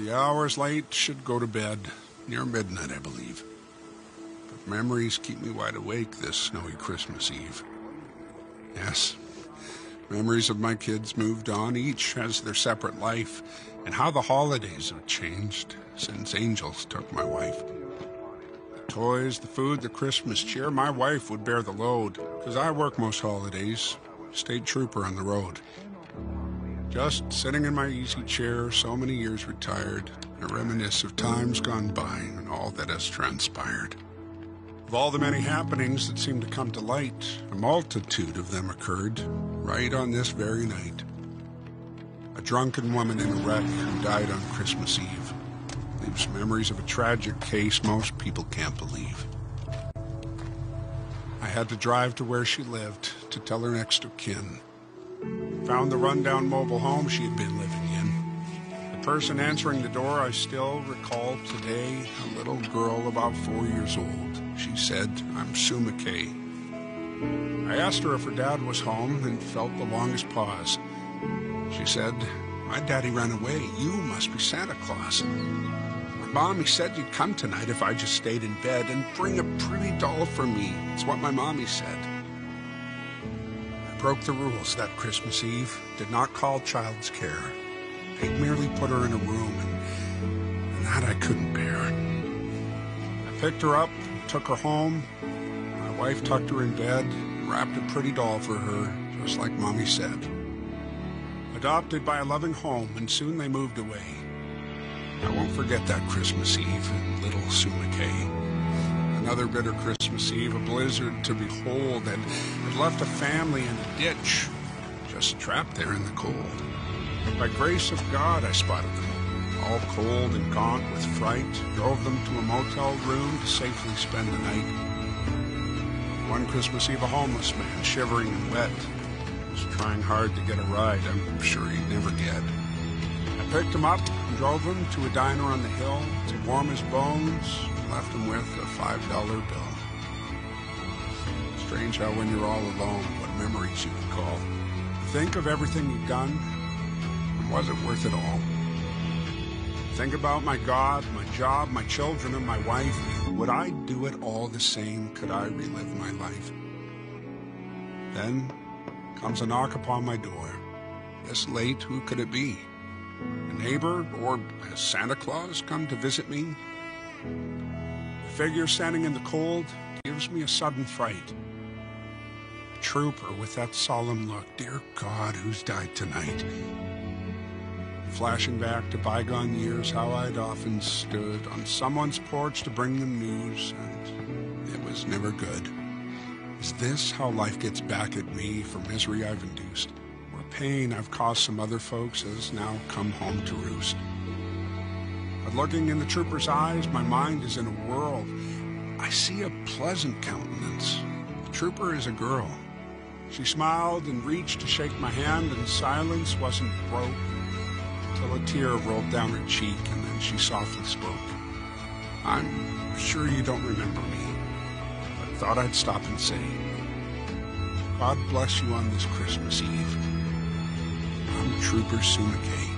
The hours late, should go to bed. Near midnight, I believe. But memories keep me wide awake this snowy Christmas Eve. Yes, memories of my kids moved on. Each has their separate life. And how the holidays have changed since angels took my wife. The toys, the food, the Christmas cheer, my wife would bear the load. 'Cause I work most holidays, state trooper on the road. Just sitting in my easy chair, so many years retired, I reminisce of times gone by and all that has transpired. Of all the many happenings that seem to come to light, a multitude of them occurred right on this very night. A drunken woman in a wreck who died on Christmas Eve leaves memories of a tragic case most people can't believe. I had to drive to where she lived to tell her next of kin. Found the rundown mobile home she had been living in. The person answering the door I still recall today, a little girl about 4 years old. She said, "I'm Sue McKay." I asked her if her dad was home and felt the longest pause. She said, "My daddy ran away. You must be Santa Claus. My mommy said you'd come tonight if I just stayed in bed and bring a pretty doll for me. It's what my mommy said." Broke the rules that Christmas Eve, did not call child's care. I merely put her in a room, and that I couldn't bear. I picked her up, took her home. My wife tucked her in bed, wrapped a pretty doll for her, just like Mommy said. Adopted by a loving home, and soon they moved away. I won't forget that Christmas Eve and little Sue McKay. Another bitter Christmas Eve, a blizzard to behold, and had left a family in a ditch, just trapped there in the cold. By grace of God, I spotted them, all cold and gaunt with fright, drove them to a motel room to safely spend the night. One Christmas Eve, a homeless man, shivering and wet, was trying hard to get a ride I'm sure he'd never get. I picked him up and drove him to a diner on the hill to warm his bones, left him with a $5 bill. Strange how when you're all alone, what memories you recall. Think of everything you've done, and was it worth it all? Think about my God, my job, my children, and my wife. Would I do it all the same? Could I relive my life? Then comes a knock upon my door. This late, who could it be? A neighbor, or has Santa Claus come to visit me? The figure standing in the cold gives me a sudden fright. A trooper with that solemn look. Dear God, who's died tonight? Flashing back to bygone years, how I'd often stood on someone's porch to bring them news, and it was never good. Is this how life gets back at me for misery I've induced? Or pain I've caused some other folks has now come home to roost? But looking in the trooper's eyes, my mind is in a whirl. I see a pleasant countenance. The trooper is a girl. She smiled and reached to shake my hand, and silence wasn't broke till a tear rolled down her cheek, and then she softly spoke. "I'm sure you don't remember me, but thought I'd stop and say, God bless you on this Christmas Eve. I'm Trooper Sue McKay."